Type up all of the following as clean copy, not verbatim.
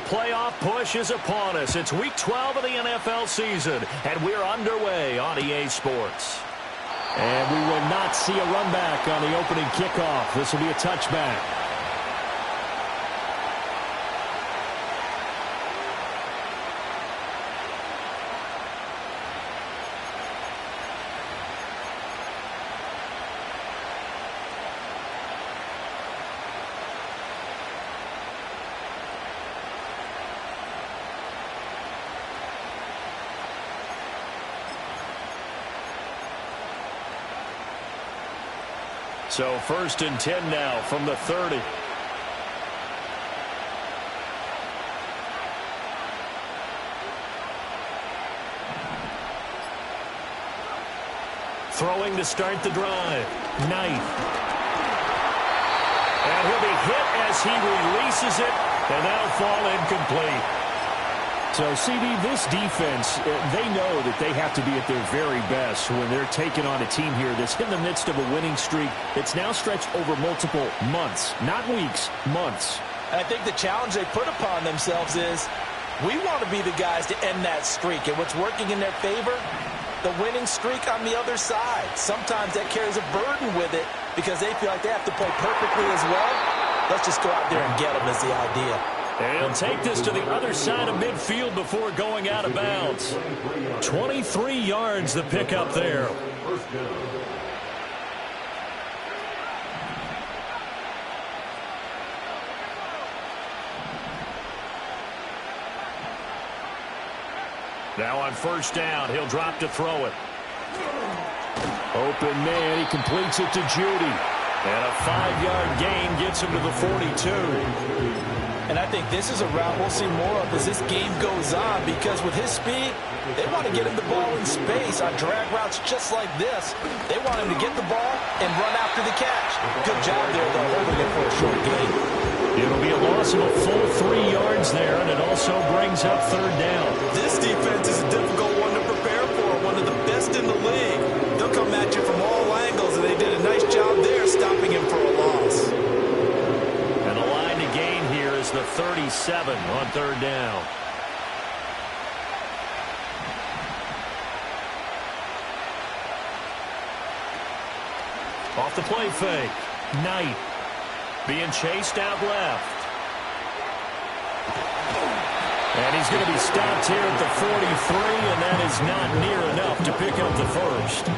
playoff push is upon us. It's Week 12 of the NFL season, and we're underway on EA Sports. And we will not see a run back on the opening kickoff. This will be a touchback. So 1st and 10 now from the 30. Throwing to start the drive. Knight. And he'll be hit as he releases it, and that'll fall incomplete. So, CD, this defense, they know that they have to be at their very best when they're taking on a team here that's in the midst of a winning streak that's now stretched over multiple months, not weeks, months. And I think the challenge they put upon themselves is we want to be the guys to end that streak. And what's working in their favor? The winning streak on the other side. Sometimes that carries a burden with it because they feel like they have to play perfectly as well. Let's just go out there and get them is the idea. And he'll take this to the other side of midfield before going out of bounds. 23 yards the pickup there. Now on 1st down, he'll drop to throw it. Open man, he completes it to Judy. And a 5-yard gain gets him to the 42. And I think this is a route we'll see more of as this game goes on because with his speed, they want to get him the ball in space on drag routes just like this. They want him to get the ball and run after the catch. Good job there, though, holding it for a short gain. It'll be a loss of a full 3 yards there, and it also brings up 3rd down. This defense is a difficult one to prepare for, one of the best in the league. They'll come at you from all angles, and they did a nice job there stopping him for a loss. And the line to gain here is the 37 on 3rd down. Off the play fake. Knight being chased out left. And he's going to be stopped here at the 43, and that is not near enough to pick up the first.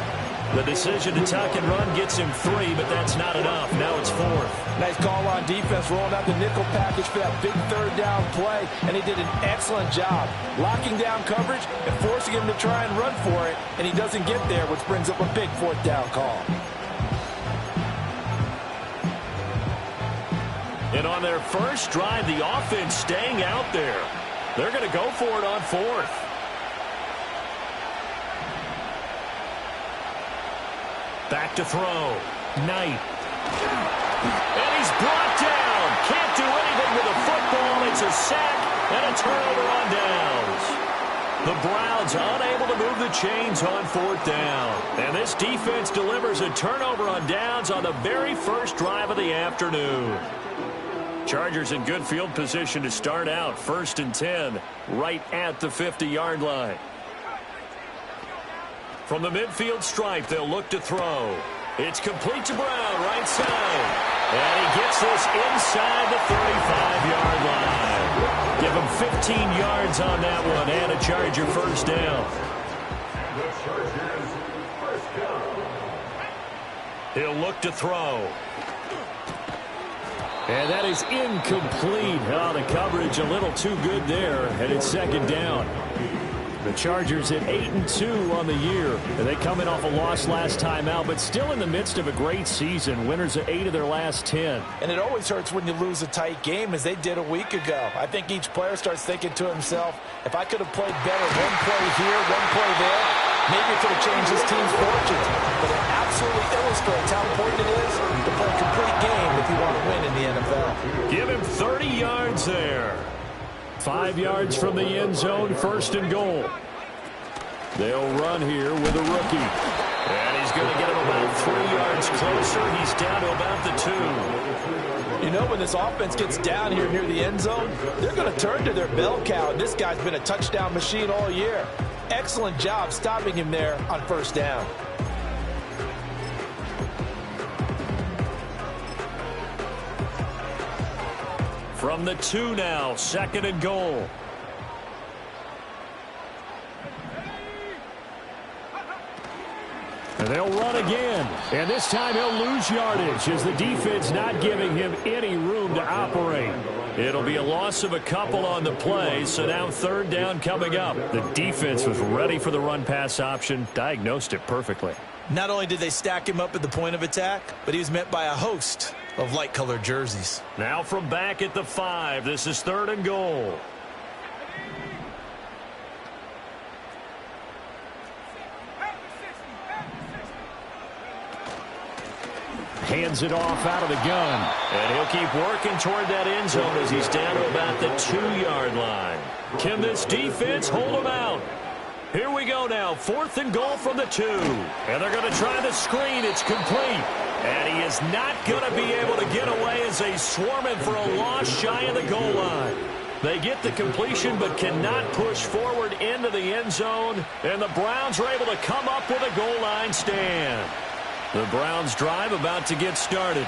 The decision to tuck and run gets him 3, but that's not enough. Now it's 4th. Nice call on defense, rolling out the nickel package for that big 3rd down play, and he did an excellent job locking down coverage and forcing him to try and run for it, and he doesn't get there, which brings up a big 4th down call. And on their first drive, the offense staying out there. They're going to go for it on 4th. Back to throw. Knight. And he's brought down. Can't do anything with a football. It's a sack and a turnover on downs. The Browns unable to move the chains on 4th down. And this defense delivers a turnover on downs on the very first drive of the afternoon. Chargers in good field position to start out. 1st and 10, right at the 50-yard line. From the midfield stripe, they'll look to throw. It's complete to Brown, right side. And he gets this inside the 35-yard line. Give him 15 yards on that one and a Charger 1st down. He'll look to throw. And that is incomplete. Oh, the coverage a little too good there, and it's 2nd down. The Chargers at 8-2 on the year. And they come in off a loss last time out, but still in the midst of a great season. Winners of 8 of their last 10. And it always hurts when you lose a tight game, as they did a week ago. I think each player starts thinking to himself, if I could have played better one play here, one play there, maybe it could have changed this team's fortunes. But it absolutely illustrates how important it is to play a complete game if you want to win in the NFL. Give him 30 yards there. 5 yards from the end zone, 1st and goal. They'll run here with a rookie. And he's going to get him about 3 yards closer. He's down to about the 2. You know, when this offense gets down here near the end zone, they're going to turn to their bell cow. This guy's been a touchdown machine all year. Excellent job stopping him there on first down. From the 2 now, 2nd and goal. And they'll run again. And this time he'll lose yardage as the defense not giving him any room to operate. It'll be a loss of a couple on the play, so now 3rd down coming up. The defense was ready for the run-pass option, diagnosed it perfectly. Not only did they stack him up at the point of attack, but he was met by a host of light-colored jerseys. Now from back at the 5, this is 3rd and goal. Hands it off out of the gun. And he'll keep working toward that end zone as he's down to about the 2-yard line. Can this defense hold him out? Here we go now. 4th and goal from the 2. And they're going to try the screen. It's complete. And he is not going to be able to get away as they swarm him for a loss shy of the goal line. They get the completion but cannot push forward into the end zone. And the Browns are able to come up with a goal line stand. The Browns drive about to get started.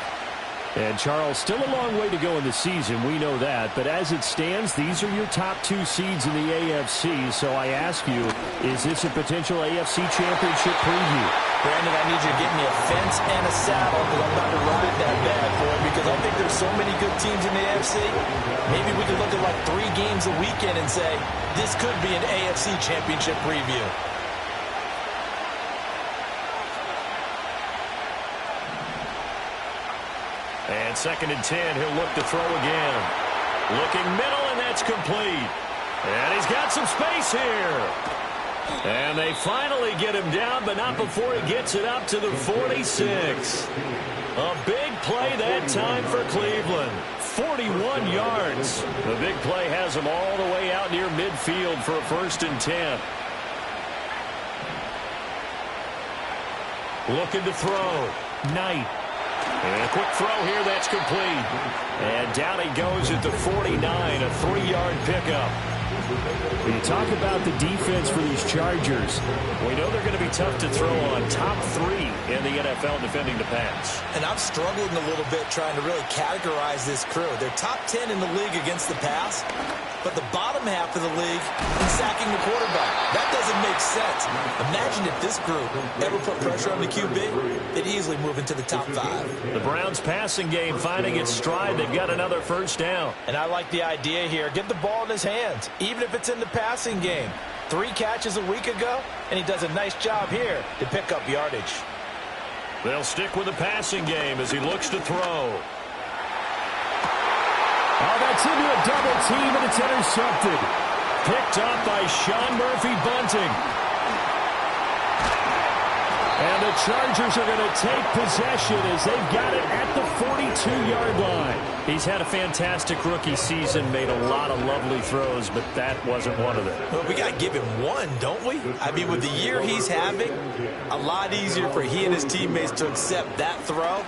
And, Charles, still a long way to go in the season. We know that. But as it stands, these are your top 2 seeds in the AFC. So I ask you, is this a potential AFC championship preview? Brandon, I need you to get me a fence and a saddle because I'm about to ride that bad boy because I think there's so many good teams in the AFC. Maybe we could look at like 3 games a weekend and say, this could be an AFC championship preview. And 2nd and 10, he'll look to throw again. Looking middle, and that's complete. And he's got some space here. And they finally get him down, but not before he gets it up to the 46. A big play that time for Cleveland. 41 yards. The big play has him all the way out near midfield for a 1st and 10. Looking to throw. Knight. And a quick throw here, that's complete. And down he goes at the 49, a 3-yard pickup. When you talk about the defense for these Chargers, we know they're going to be tough to throw on. Top 3 in the NFL defending the pass. And I'm struggling a little bit trying to really categorize this crew. They're top 10 in the league against the pass, but the bottom half of the league in sacking the quarterback. That doesn't make sense. Imagine if this group ever put pressure on the QB, they'd easily move into the top 5. The Browns passing game finding its stride. They've got another 1st down. And I like the idea here. Get the ball in his hands, even if it's in the passing game. 3 catches a week ago, and he does a nice job here to pick up yardage. They'll stick with the passing game as he looks to throw. Oh, that's into a double team, and it's intercepted. Picked up by Sean Murphy-Bunting. And the Chargers are going to take possession as they've got it at the 42-yard line. He's had a fantastic rookie season, made a lot of lovely throws, but that wasn't one of them. Well, we got to give him one, don't we? I mean, with the year he's having, a lot easier for he and his teammates to accept that throw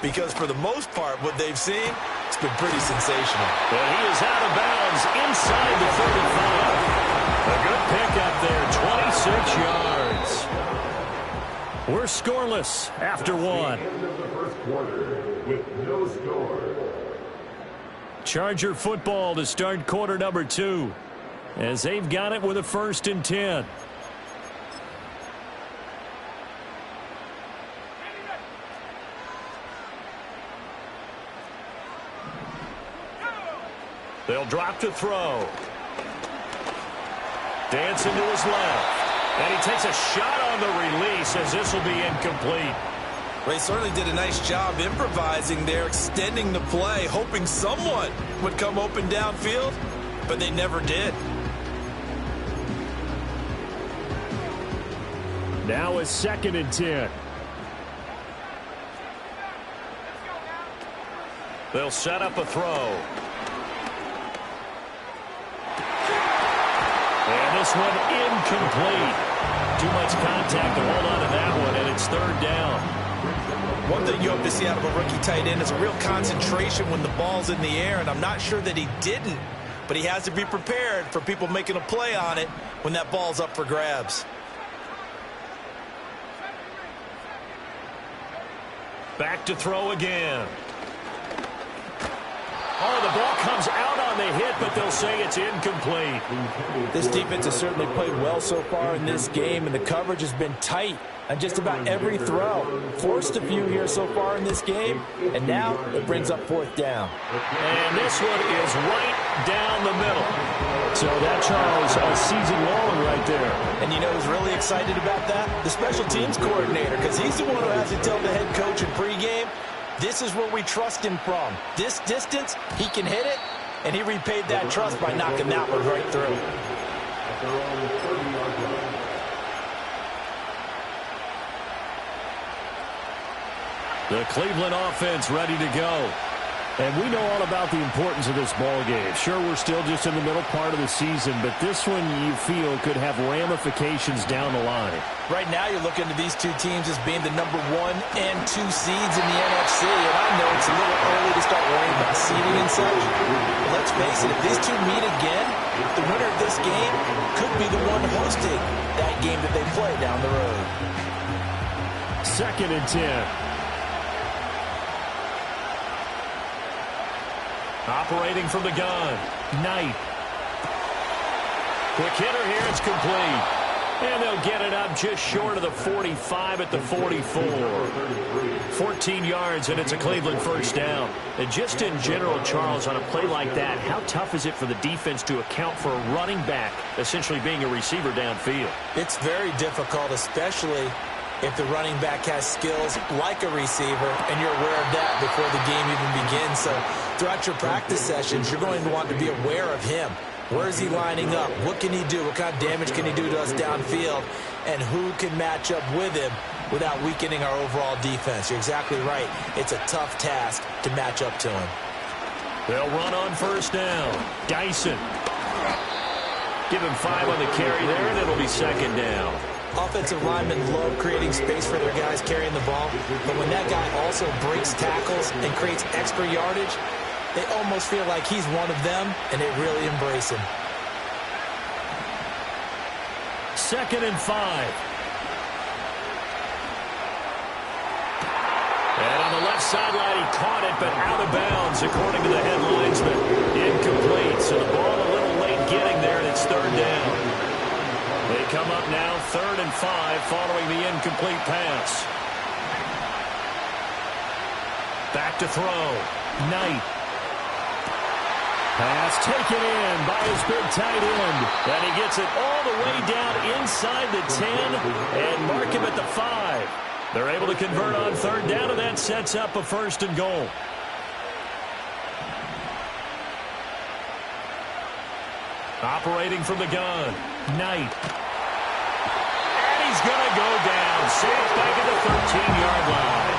because for the most part, what they've seen, it's been pretty sensational. But he is out of bounds inside the 35. A good pickup there, 26 yards. We're scoreless after 1. Charger football to start quarter number 2 as they've got it with a 1st and 10. They'll drop to throw. Dancing to his left. And he takes a shot on the release as this will be incomplete. They certainly did a nice job improvising there, extending the play, hoping someone would come open downfield, but they never did. Now a 2nd and 10. They'll set up a throw. And this one incomplete. Too much contact to hold on to that one, and it's 3rd down. One thing you hope to see out of a rookie tight end is a real concentration when the ball's in the air, and I'm not sure that he didn't, but he has to be prepared for people making a play on it when that ball's up for grabs. Back to throw again. Oh, the ball comes out on the hit, but they'll say it's incomplete. This defense has certainly played well so far in this game, and the coverage has been tight on just about every throw. Forced a few here so far in this game, and now it brings up fourth down. And this one is right down the middle. So that, Charles, a season long right there. And you know who's really excited about that? The special teams coordinator, because he's the one who has to tell the head coach in pregame, this is where we trust him from. This distance, he can hit it, and he repaid that trust by knocking that one right through. The Cleveland offense ready to go. And we know all about the importance of this ball game. Sure, we're still just in the middle part of the season, but this one you feel could have ramifications down the line. Right now you're looking at these two teams as being the number 1 and 2 seeds in the NFC, and I know it's a little early to start worrying about seeding and such. But let's face it, if these two meet again, the winner of this game could be the one hosting that game that they play down the road. 2nd and 10. Operating from the gun, Knight. Quick hitter here, it's complete. And they'll get it up just short of the 45 at the 44. 14 yards, and it's a Cleveland first down. And just in general, Charles, on a play like that, how tough is it for the defense to account for a running back essentially being a receiver downfield? It's very difficult, especially if the running back has skills like a receiver, and you're aware of that before the game even begins. So throughout your practice sessions, you're going to want to be aware of him. Where is he lining up? What can he do? What kind of damage can he do to us downfield? And who can match up with him without weakening our overall defense? You're exactly right. It's a tough task to match up to him. They'll run on first down. Dyson. Give him 5 on the carry there, and it'll be 2nd down. Offensive linemen love creating space for their guys carrying the ball, but when that guy also breaks tackles and creates extra yardage, they almost feel like he's one of them, and they really embrace him. 2nd and 5. And on the left sideline, he caught it, but out of bounds, according to the head linesman. Incomplete, so the ball a little late getting there, and it's 3rd down. They come up now 3rd and 5 following the incomplete pass. Back to throw. Knight. Pass taken in by his big tight end. And he gets it all the way down inside the 10 and mark him at the 5. They're able to convert on 3rd down, and that sets up a 1st and goal. Operating from the gun, Knight. And he's going to go down. Safe back at the 13-yard line.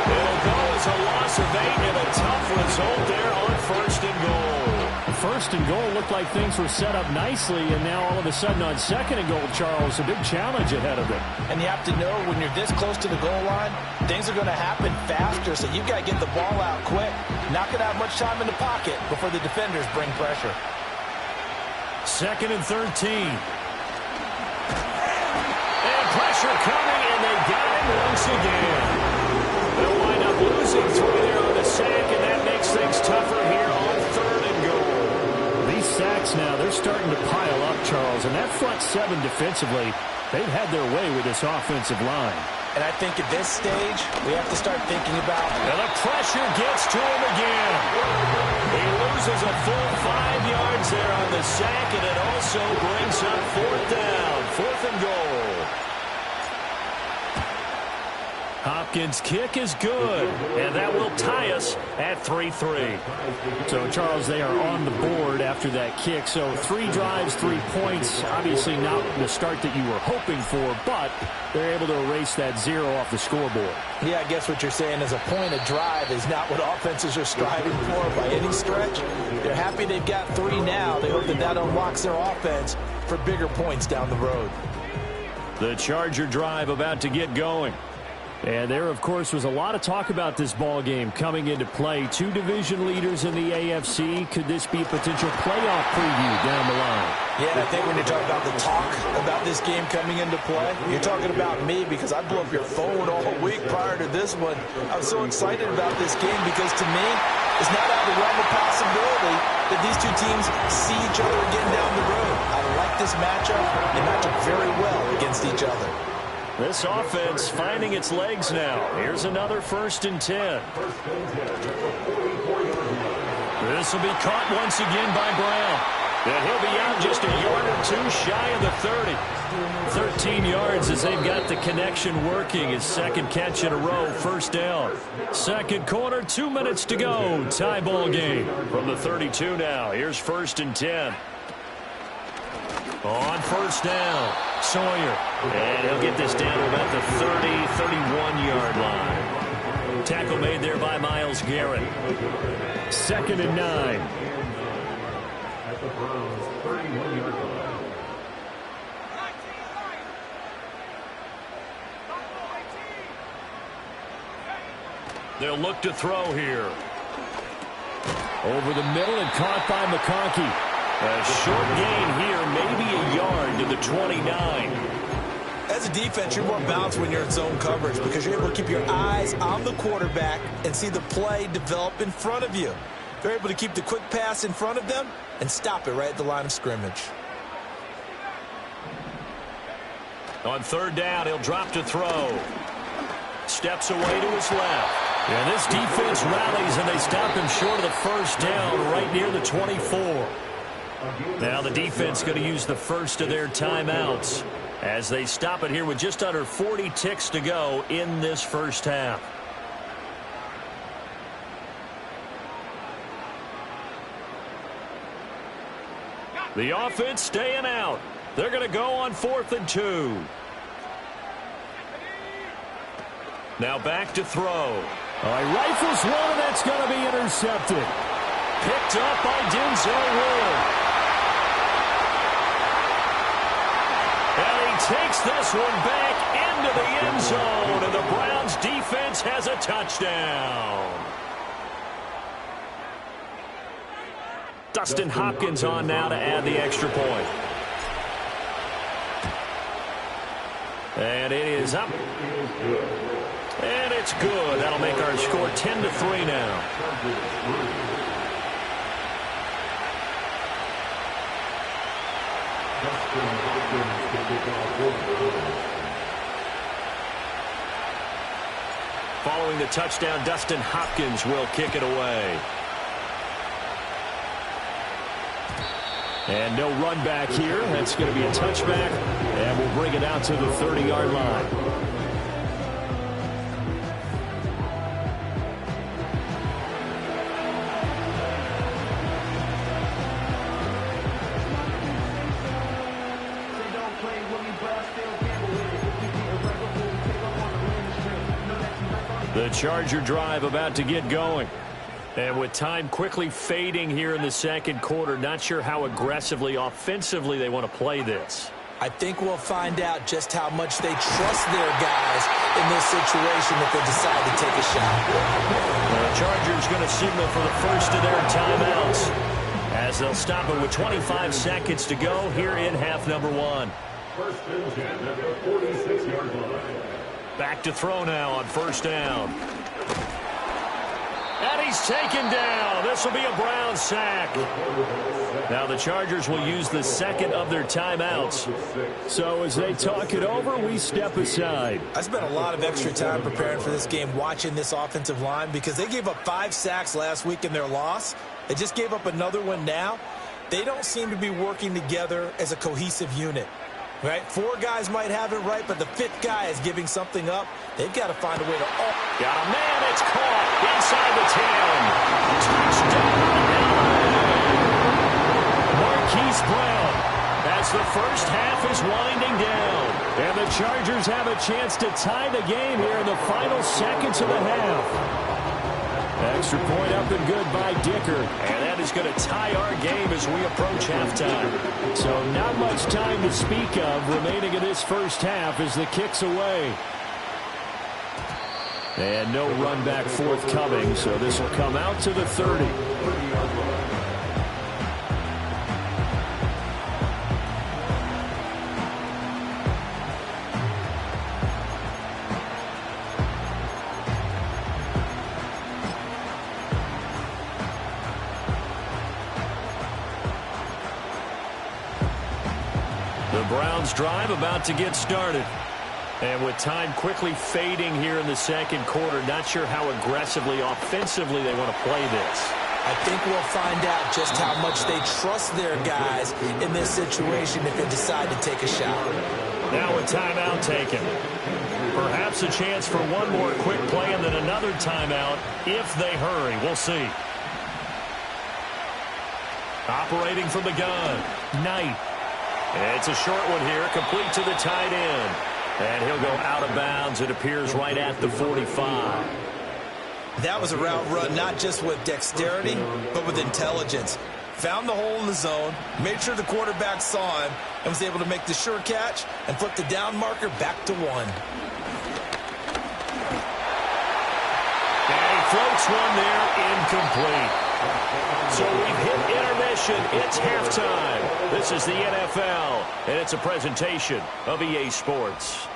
It'll go as a loss of 8 and a tough result there on 1st and goal. 1st and goal looked like things were set up nicely, and now all of a sudden on 2nd and goal, Charles, a big challenge ahead of them. And you have to know when you're this close to the goal line, things are going to happen faster, so you've got to get the ball out quick. Not going to have much time in the pocket before the defenders bring pressure. 2nd and 13. And pressure coming, and they got him once again. They'll wind up losing 3 there on the sack, and that makes things tougher here on 3rd and goal. These sacks now, they're starting to pile up, Charles, and that front 7 defensively, they've had their way with this offensive line. And I think at this stage, we have to start thinking about... And the pressure gets to him again. He loses a full 5 yards there on the sack, and it also brings up 4th down. 4th and goal. Hopkins' kick is good, and that will tie us at 3-3. So, Charles, they are on the board after that kick. So 3 drives, 3 points. Obviously not the start that you were hoping for, but they're able to erase that 0 off the scoreboard. Yeah, I guess what you're saying is a point of drive is not what offenses are striving for by any stretch. They're happy they've got 3 now. They hope that that unlocks their offense for bigger points down the road. The Charger drive about to get going. And there, of course, was a lot of talk about this ball game coming into play. Two division leaders in the AFC. Could this be a potential playoff preview down the line? Yeah, and I think when you talk about the talk about this game coming into play, you're talking about me because I blew up your phone all week prior to this one. I was so excited about this game because to me, it's not out of the realm of possibility that these two teams see each other again down the road. I like this matchup. They match up very well against each other. This offense finding its legs now. Here's another 1st and 10. This will be caught once again by Brown. And he'll be out just a yard or two shy of the 30. 13 yards as they've got the connection working. His second catch in a row, 1st down. Second quarter, 2 minutes to go. Tie ball game from the 32 now. Here's 1st and 10. On 1st down, Sawyer. And he'll get this down to about the 30, 31-yard line. Tackle made there by Myles Garrett. 2nd and 9. They'll look to throw here. Over the middle and caught by McConkey. A short gain here, maybe a yard to the 29. As a defense, you're more balanced when you're in zone coverage because you're able to keep your eyes on the quarterback and see the play develop in front of you. They're able to keep the quick pass in front of them and stop it right at the line of scrimmage. On 3rd down, he'll drop to throw. Steps away to his left. And this defense rallies, and they stop him short of the 1st down right near the 24. Now the defense going to use the first of their timeouts as they stop it here with just under 40 ticks to go in this 1st half. The offense staying out. They're going to go on 4th and 2. Now back to throw. All right, rifles one, and that's going to be intercepted. Picked up by Denzel Ward. And he takes this one back into the end zone, and the Browns defense has a touchdown. Dustin Hopkins on now to add the extra point. And it is up. And it's good. That'll make our score 10-3 now. Following the touchdown, Dustin Hopkins will kick it away. And no run back here. That's going to be a touchback. And we'll bring it out to the 30-yard line. The Charger drive about to get going. And with time quickly fading here in the second quarter, not sure how aggressively, offensively they want to play this. I think we'll find out just how much they trust their guys in this situation if they decide to take a shot. The Chargers going to signal for the first of their timeouts as they'll stop it with 25 seconds to go here in half number 1. First and 10 at the 46-yard line. Back to throw now on 1st down. And he's taken down. This will be a Brown sack. Now the Chargers will use the second of their timeouts. So as they talk it over, we step aside. I spent a lot of extra time preparing for this game, watching this offensive line, because they gave up 5 sacks last week in their loss. They just gave up another one now. They don't seem to be working together as a cohesive unit. Right? 4 guys might have it right, but the 5th guy is giving something up. They've got to find a way to... Got a man, it's caught inside the 10. Touchdown, Marquise Brown, as the first half is winding down. And the Chargers have a chance to tie the game here in the final seconds of the half. Extra point up and good by Dicker. And that is going to tie our game as we approach halftime. So not much time to speak of remaining in this first half as the kick's away. And no run back forthcoming, so this will come out to the 30. The Browns drive about to get started. And with time quickly fading here in the second quarter, not sure how aggressively, offensively they want to play this. I think we'll find out just how much they trust their guys in this situation if they decide to take a shot. Now a timeout taken. Perhaps a chance for one more quick play and then another timeout if they hurry. We'll see. Operating from the gun, Knight. It's a short one here, complete to the tight end. And he'll go out of bounds. It appears right at the 45. That was a route run not just with dexterity, but with intelligence. Found the hole in the zone, made sure the quarterback saw him, and was able to make the sure catch and flip the down marker back to 1. And he floats one there, incomplete. So we've hit intermission. It's halftime. This is the NFL, and it's a presentation of EA Sports.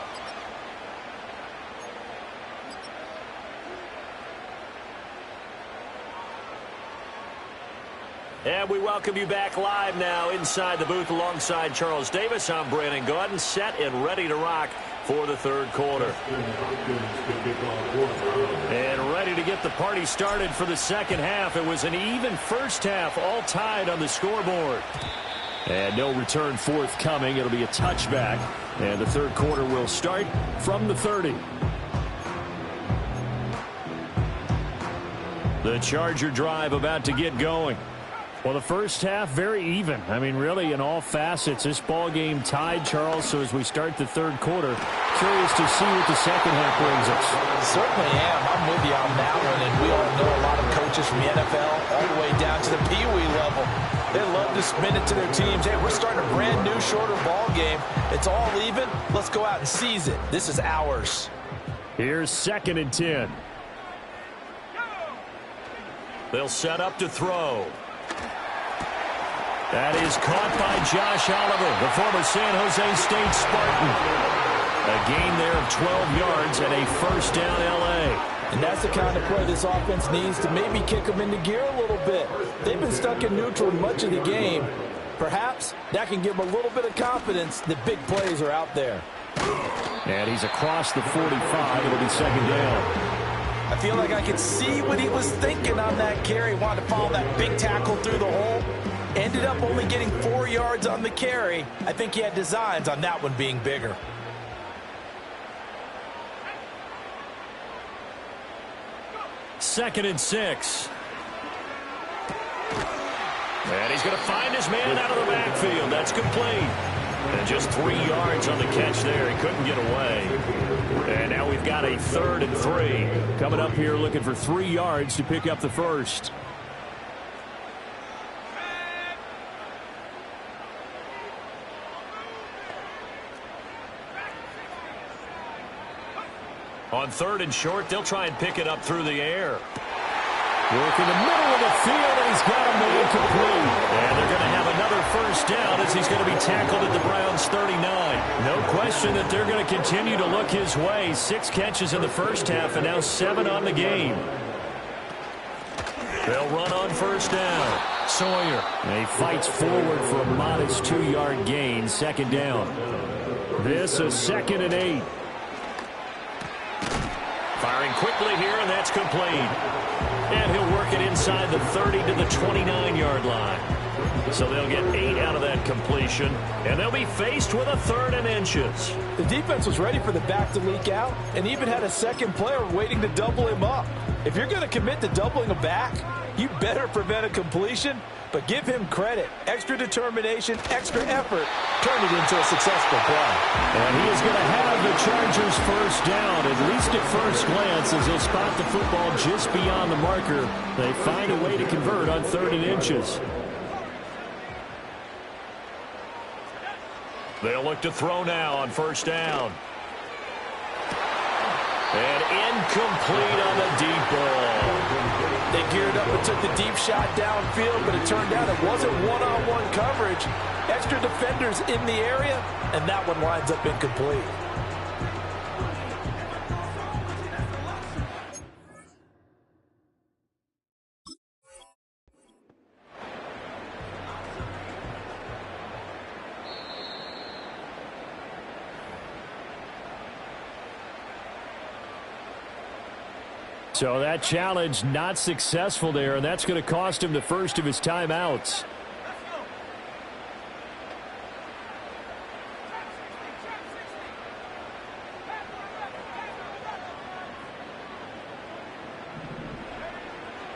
And we welcome you back live now inside the booth alongside Charles Davis. I'm Brandon Gaudin, set and ready to rock for the third quarter. And ready to get the party started for the second half. It was an even first half, all tied on the scoreboard. And no return forthcoming. It'll be a touchback. And the third quarter will start from the 30. The Charger drive about to get going. Well, the first half, very even. I mean, really, in all facets, this ball game tied, Charles. So as we start the third quarter, curious to see what the second half brings us. Certainly am. I'm with you on that one. And we all know a lot of coaches from the NFL all the way down to the Pee-wee level. They love to spin it to their teams. Hey, we're starting a brand new, shorter ball game. It's all even. Let's go out and seize it. This is ours. Here's 2nd and 10. They'll set up to throw. That is caught by Josh Oliver, the former San Jose State Spartan. A gain there of 12 yards and a first down L.A. And that's the kind of play this offense needs to maybe kick them into gear a little bit. They've been stuck in neutral much of the game. Perhaps that can give them a little bit of confidence that big plays are out there. And he's across the 45. It'll be second down. I feel like I could see what he was thinking on that carry. Wanted to follow that big tackle through the hole. Ended up only getting 4 yards on the carry. I think he had designs on that one being bigger. Second and 6. And he's going to find his man out of the backfield. That's complete. And just 3 yards on the catch there. He couldn't get away. And now we've got a 3rd and 3. Coming up here looking for 3 yards to pick up the first. On 3rd and short, they'll try and pick it up through the air. Work in the middle of the field, and he's got him made complete. And they're going to have another first down as he's going to be tackled at the Browns' 39. No question that they're going to continue to look his way. 6 catches in the first half, and now 7 on the game. They'll run on first down. Sawyer. And he fights forward for a modest 2-yard gain. Second down. This is 2nd and 8. Firing quickly here, and that's complete. And he'll work it inside the 30 to the 29-yard line. So they'll get 8 out of that completion, and they'll be faced with a 3rd and inches. The defense was ready for the back to leak out and even had a second player waiting to double him up. If you're going to commit to doubling a back, you better prevent a completion, but give him credit. Extra determination, extra effort, turned it into a successful play. And he is going to have the Chargers first down, at least at first glance, as they'll spot the football just beyond the marker. They find a way to convert on 3rd and inches. They'll look to throw now on first down. And Incomplete on the deep ball. They geared up and took the deep shot downfield, but it turned out it wasn't one-on-one coverage. Extra defenders in the area, and that one winds up incomplete. So that challenge not successful there, and that's going to cost him the first of his timeouts.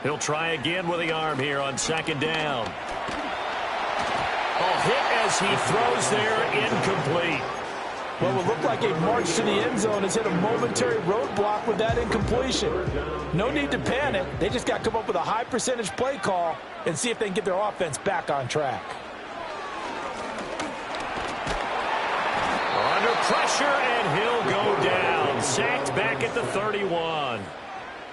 He'll try again with the arm here on second down. A hit as he throws there, incomplete. Well, it looked like a march to the end zone has hit a momentary roadblock with that incompletion. No need to panic. They just got to come up with a high percentage play call and see if they can get their offense back on track. Under pressure, and he'll go down. Sacked back at the 31.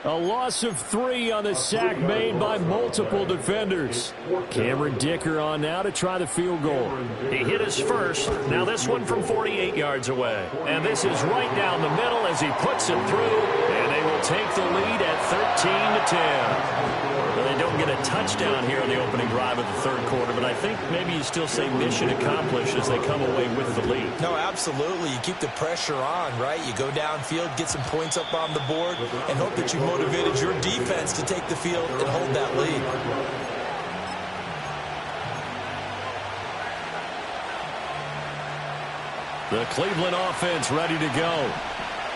A loss of 3 on the sack made by multiple defenders. Cameron Dicker on now to try the field goal. He hit his first. Now this one from 48 yards away. And this is right down the middle as he puts it through. And they will take the lead at 13-10. Well, they don't get a touchdown here in the opening drive of the third quarter, but I think maybe you still say mission accomplished as they come away with the lead. No, absolutely. You keep the pressure on, right? You go downfield, get some points up on the board, and hope that you motivated your defense to take the field and hold that lead. The Cleveland offense ready to go.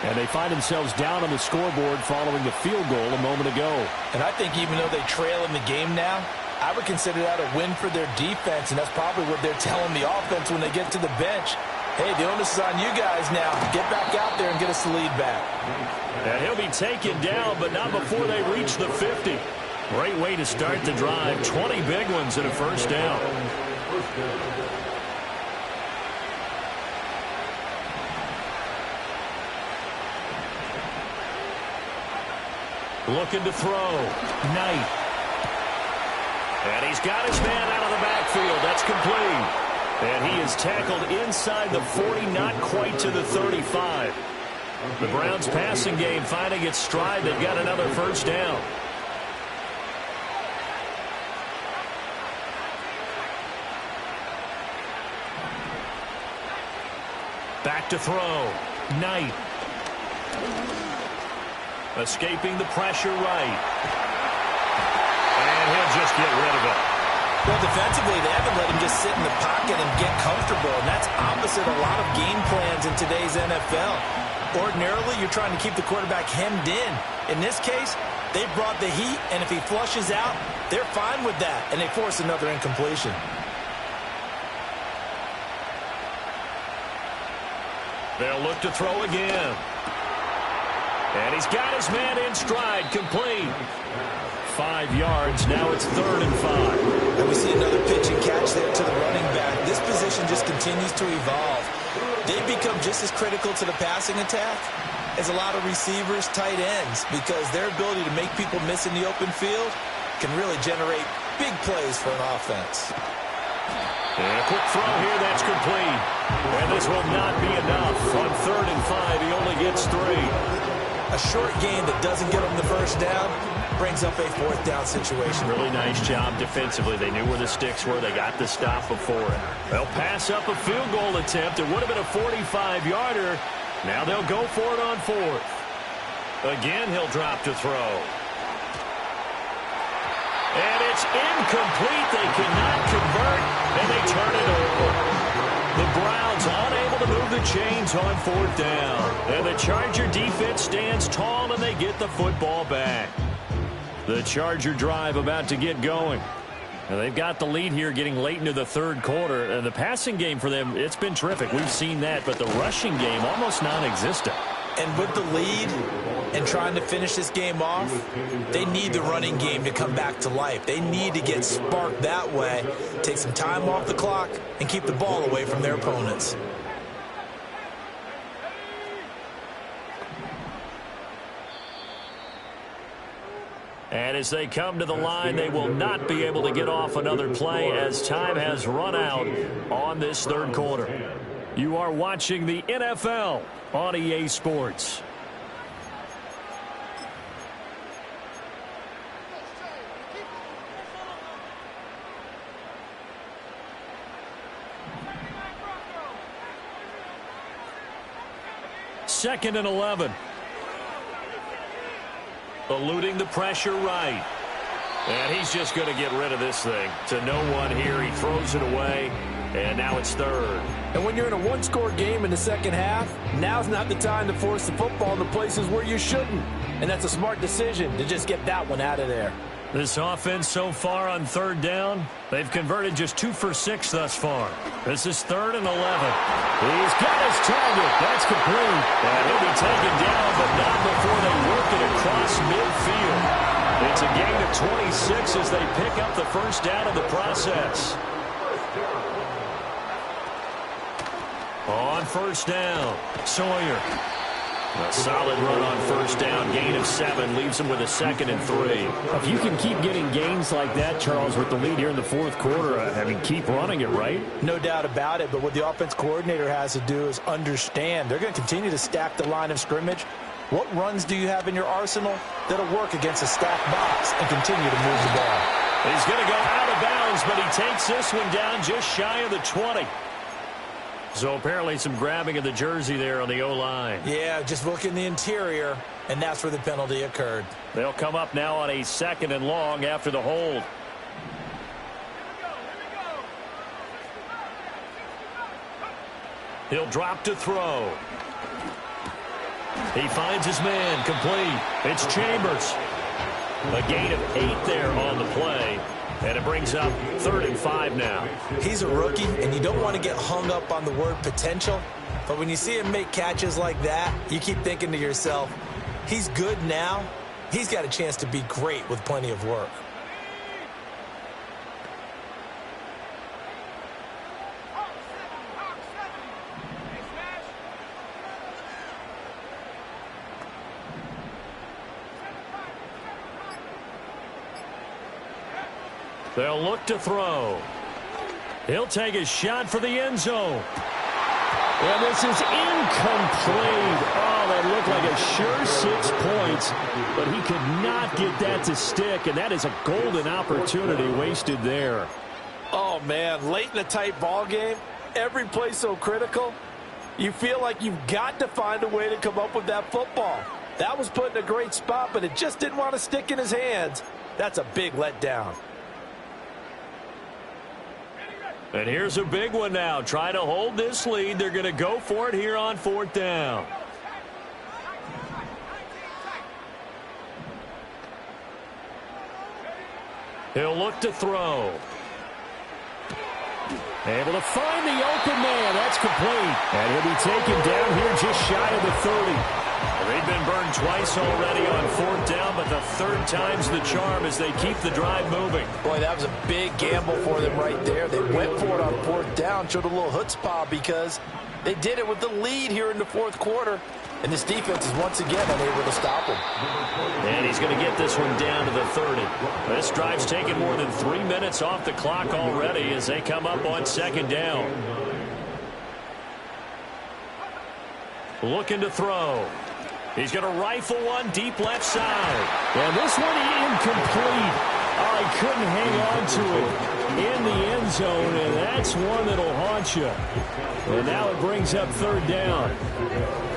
And they find themselves down on the scoreboard following the field goal a moment ago. And I think even though they trail in the game now, I would consider that a win for their defense, and that's probably what they're telling the offense when they get to the bench. Hey, the onus is on you guys now. Get back out there and get us the lead back. And he'll be taken down, but not before they reach the 50. Great way to start the drive. 20 big ones and a first down. Looking to throw. Knight. And he's got his man out of the backfield. That's complete. And he is tackled inside the 40, not quite to the 35. The Browns passing game finding its stride. They've got another first down. Back to throw. Knight. Escaping the pressure right. And he'll just get rid of it. Well, defensively, they haven't let him just sit in the pocket and get comfortable, and that's opposite a lot of game plans in today's NFL. Ordinarily, you're trying to keep the quarterback hemmed in. In this case, they brought the heat, and if he flushes out, they're fine with that, and they force another incompletion. They'll look to throw again. And he's got his man in stride, complete. 5 yards, now it's 3rd and 5. And we see another pitch and catch there to the running back. This position just continues to evolve. They've become just as critical to the passing attack as a lot of receivers, tight ends, because their ability to make people miss in the open field can really generate big plays for an offense. And a quick throw here, that's complete. And this will not be enough. On 3rd and 5, he only gets 3. A short game that doesn't get them the first down brings up a 4th down situation. Really nice job defensively. They knew where the sticks were. They got the stop before it. They'll pass up a field goal attempt. It would have been a 45-yarder. Now they'll go for it on 4th. Again, he'll drop to throw. And it's incomplete. They cannot convert, and they turn it over. The Browns unable to move the chains on 4th down. And the Charger defense stands tall, and they get the football back. The Charger drive about to get going. And they've got the lead here getting late into the 3rd quarter. And the passing game for them, it's been terrific. We've seen that, but the rushing game almost non-existent. And with the lead and trying to finish this game off, they need the running game to come back to life. They need to get sparked that way, take some time off the clock, and keep the ball away from their opponents. And as they come to the line, they will not be able to get off another play as time has run out on this third quarter. You are watching the NFL on EA Sports. Second and 11. Eluding the pressure right. And he's just going to get rid of this thing. To no one here. He throws it away. And now it's third. And when you're in a one-score game in the second half, now's not the time to force the football in the places where you shouldn't. And that's a smart decision to just get that one out of there. This offense so far on third down, they've converted just 2 for 6 thus far. This is 3rd and 11. He's got his target. That's complete. And he'll be taken down, but not before they work it across midfield. It's a gain of 26 as they pick up the first down of the process. On first down, Sawyer. A solid run on first down. Gain of 7 leaves him with a 2nd and 3. If you can keep getting gains like that, Charles, with the lead here in the fourth quarter, keep running it, right? No doubt about it, but what the offense coordinator has to do is understand. They're going to continue to stack the line of scrimmage. What runs do you have in your arsenal that'll work against a stacked box and continue to move the ball? He's going to go out of bounds, but he takes this one down just shy of the 20. So apparently some grabbing of the jersey there on the O-line. Yeah, just look in the interior, and that's where the penalty occurred. They'll come up now on a 2nd and long after the hold. He'll drop to throw. He finds his man, complete. It's Chambers. A gain of 8 there on the play. And it brings up 3rd and 5 now. He's a rookie, and you don't want to get hung up on the word potential. But when you see him make catches like that, you keep thinking to yourself, he's good now. He's got a chance to be great with plenty of work. They'll look to throw. He'll take a shot for the end zone. And this is incomplete. Oh, that looked like a sure 6 points, but he could not get that to stick, and that is a golden opportunity wasted there. Oh, man, late in a tight ball game, every play so critical, you feel like you've got to find a way to come up with that football. That was put in a great spot, but it just didn't want to stick in his hands. That's a big letdown. And here's a big one now. Try to hold this lead. They're going to go for it here on 4th down. He'll look to throw. Able to find the open man. That's complete. And he'll be taken down here just shy of the 30. They've been burned twice already on 4th down, but the 3rd time's the charm as they keep the drive moving. Boy, that was a big gamble for them right there. They went for it on 4th down, showed a little chutzpah because they did it with the lead here in the 4th quarter. And this defense is once again unable to stop him. And he's going to get this one down to the 30. This drive's taken more than 3 minutes off the clock already as they come up on 2nd down. Looking to throw. He's going to rifle one deep left side. And this one incomplete. Oh, he couldn't hang on to it in the end zone, and that's one that'll haunt you. And now it brings up 3rd down.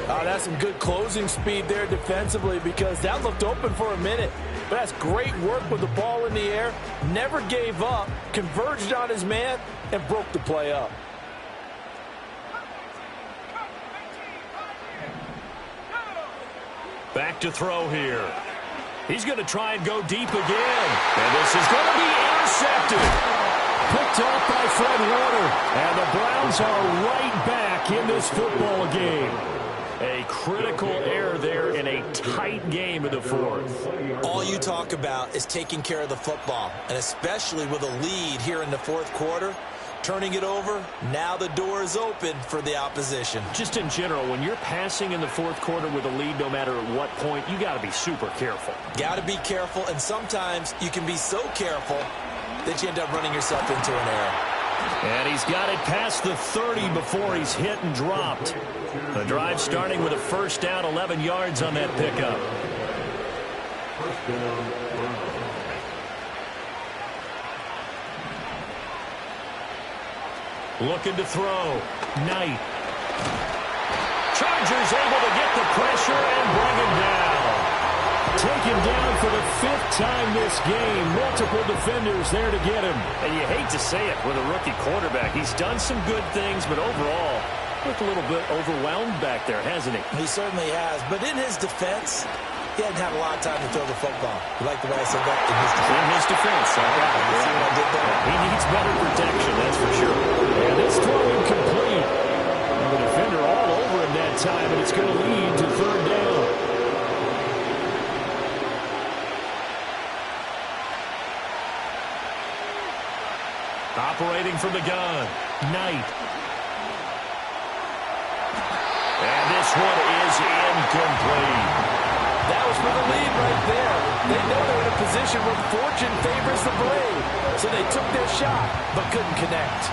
That's some good closing speed there defensively because that looked open for a minute. But that's great work with the ball in the air. Never gave up, converged on his man, and broke the play up. Back to throw here. He's going to try and go deep again. And this is going to be intercepted. Picked off by Fred Warner. And the Browns are right back in this football game. A critical error there in a tight game in the 4th. All you talk about is taking care of the football. And especially with a lead here in the 4th quarter, turning it over. Now the door is open for the opposition. Just in general, when you're passing in the fourth quarter with a lead, no matter at what point, you got to be super careful. Got to be careful, and sometimes you can be so careful that you end up running yourself into an error. And he's got it past the 30 before he's hit and dropped. The drive starting with a first down, 11 yards on that pickup. First down, Looking to throw. Knight. Chargers able to get the pressure and bring him down. Taken down for the 5th time this game. Multiple defenders there to get him. And you hate to say it with a rookie quarterback. He's done some good things, but overall, looked a little bit overwhelmed back there, hasn't he? He certainly has, but in his defense, he hadn't had a lot of time to throw the football. You like the way I said that? In his defense. You see what I did there? He needs better protection, that's for sure. And it's throw incomplete. And the defender all over him that time, and it's going to lead to 3rd down. Operating from the gun, Knight. And this one is incomplete. That was for the lead right there. They know they're in a position where fortune favors the brave. So they took their shot, but couldn't connect.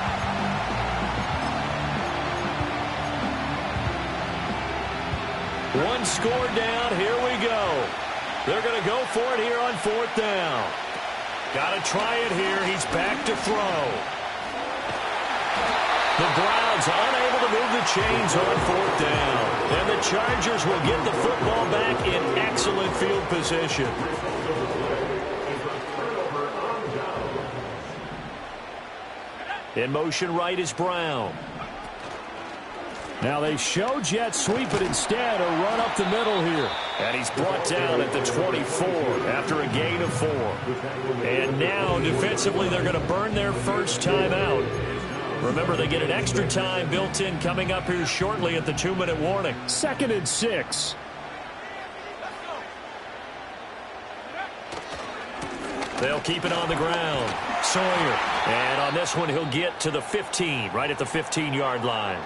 One score down, here we go. They're going to go for it here on 4th down. Got to try it here. He's back to throw. The Browns unable to move the chains on 4th down. And the Chargers will get the football back in excellent field position. In motion right is Brown. Now they show jet sweep, but instead a run up the middle here. And he's brought down at the 24 after a gain of 4. And now defensively they're going to burn their first timeout. Remember, they get an extra time built in coming up here shortly at the 2-minute warning. 2nd and 6. They'll keep it on the ground. Sawyer. And on this one, he'll get to the 15, right at the 15-yard line.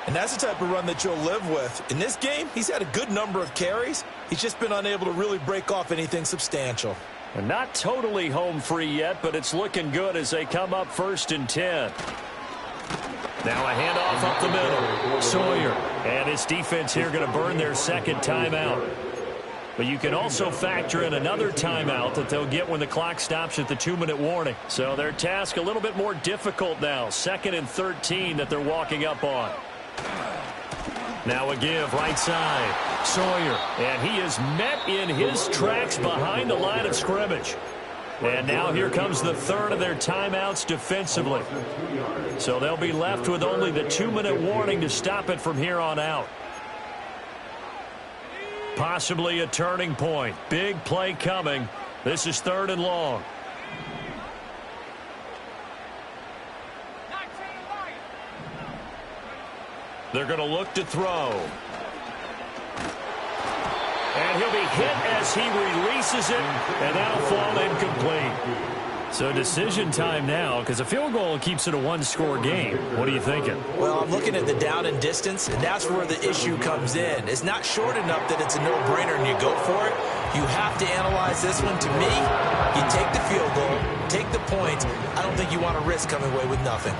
And that's the type of run that you'll live with. In this game, he's had a good number of carries. He's just been unable to really break off anything substantial. And not totally home free yet, but it's looking good as they come up 1st and 10. Now a handoff up the middle. Sawyer. And his defense here going to burn their 2nd timeout. But you can also factor in another timeout that they'll get when the clock stops at the 2-minute warning. So their task a little bit more difficult now. 2nd and 13 that they're walking up on. Now a give right side. Sawyer. And he is met in his tracks behind the line of scrimmage. And now here comes the 3rd of their timeouts defensively. So they'll be left with only the 2-minute warning to stop it from here on out. Possibly a turning point. Big play coming. This is 3rd and long. They're going to look to throw. And he'll be hit as he releases it, and that'll fall incomplete. So decision time now, because a field goal keeps it a 1-score game. What are you thinking? Well, I'm looking at the down and distance, and that's where the issue comes in. It's not short enough that it's a no-brainer and you go for it. You have to analyze this one. To me, you take the field goal, take the points. I don't think you want to risk coming away with nothing.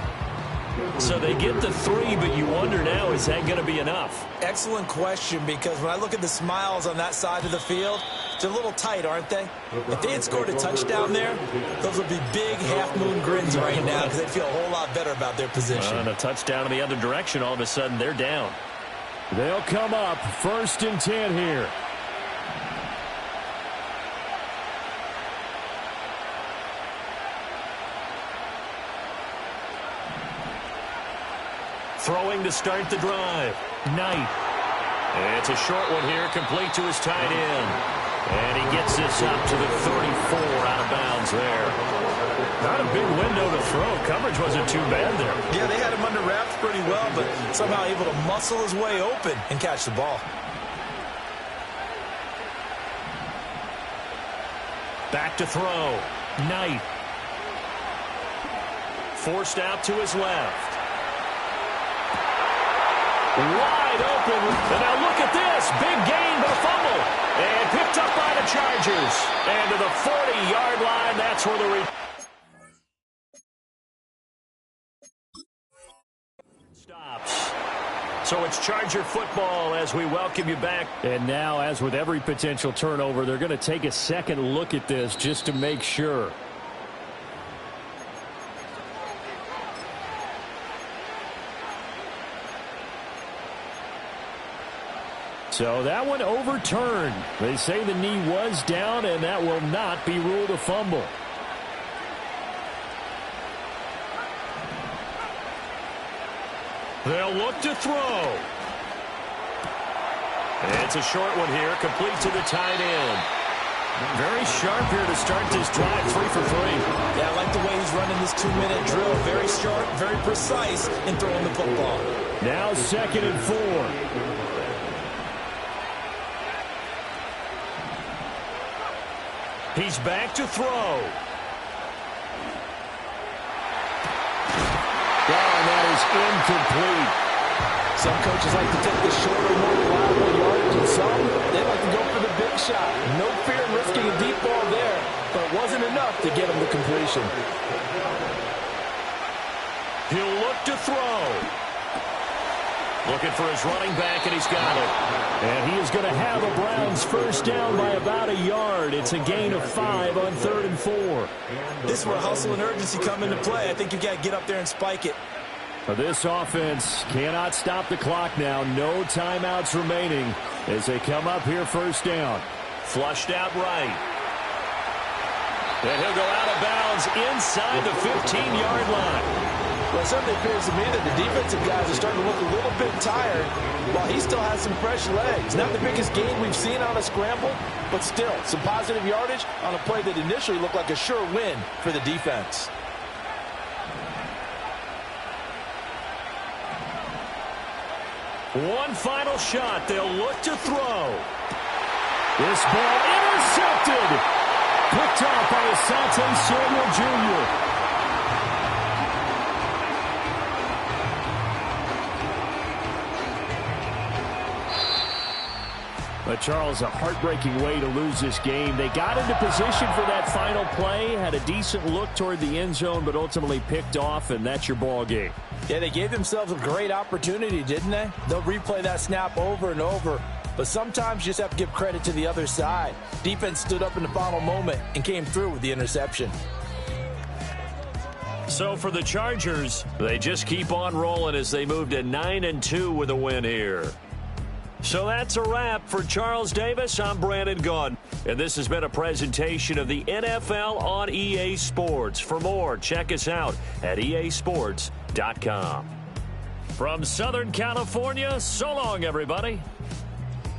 So they get the 3, but you wonder now, is that going to be enough? Excellent question, because when I look at the smiles on that side of the field, they're a little tight, aren't they? If they had scored a touchdown there, those would be big half-moon grins right now because they'd feel a whole lot better about their position. And a touchdown in the other direction, all of a sudden they're down. They'll come up 1st and 10 here. Throwing to start the drive. Knight. It's a short one here, complete to his tight end. And he gets this up to the 34 out of bounds there. Not a big window to throw. Coverage wasn't too bad there. Yeah, they had him under wraps pretty well, but somehow able to muscle his way open and catch the ball. Back to throw. Knight. forced out to his left. Wide open. And now look at this. Big gain, but a fumble. And picked up by the Chargers. And to the 40-yard line, that's where the stops. So it's Charger football as we welcome you back. And now, as with every potential turnover, they're going to take a second look at this just to make sure. So that one overturned. They say the knee was down, and that will not be ruled a fumble. They'll look to throw. It's a short one here, complete to the tight end. Very sharp here to start this drive, 3 for 3. Yeah, I like the way he's running this 2-minute drill. Very sharp, very precise in throwing the football. Now 2nd and 4. He's back to throw. And that is incomplete. Some coaches like to take the shorter, more reliable yardage, and some, they like to go for the big shot. No fear in risking a deep ball there, but it wasn't enough to get him the completion. He'll look to throw. Looking for his running back, and he's got it. And he is going to have a Browns first down by about a yard. It's a gain of 5 on 3rd and 4. This is where hustle and urgency come into play. I think you've got to get up there and spike it. This offense cannot stop the clock now. No timeouts remaining as they come up here first down. Flushed out right. And he'll go out of bounds inside the 15-yard line. Well, it certainly appears to me that the defensive guys are starting to look a little bit tired while he still has some fresh legs. Not the biggest gain we've seen on a scramble, but still some positive yardage on a play that initially looked like a sure win for the defense. One final shot. They'll look to throw. This ball intercepted. Picked off by Asante Samuel Jr. But Charles, a heartbreaking way to lose this game. They got into position for that final play, had a decent look toward the end zone, but ultimately picked off, and that's your ball game. Yeah, they gave themselves a great opportunity, didn't they? They'll replay that snap over and over, but sometimes you just have to give credit to the other side. Defense stood up in the final moment and came through with the interception. So for the Chargers, they just keep on rolling as they move to 9-2 with a win here. So that's a wrap for Charles Davis. I'm Brandon Gaudin, and this has been a presentation of the NFL on EA Sports. For more, check us out at easports.com. From Southern California, so long, everybody.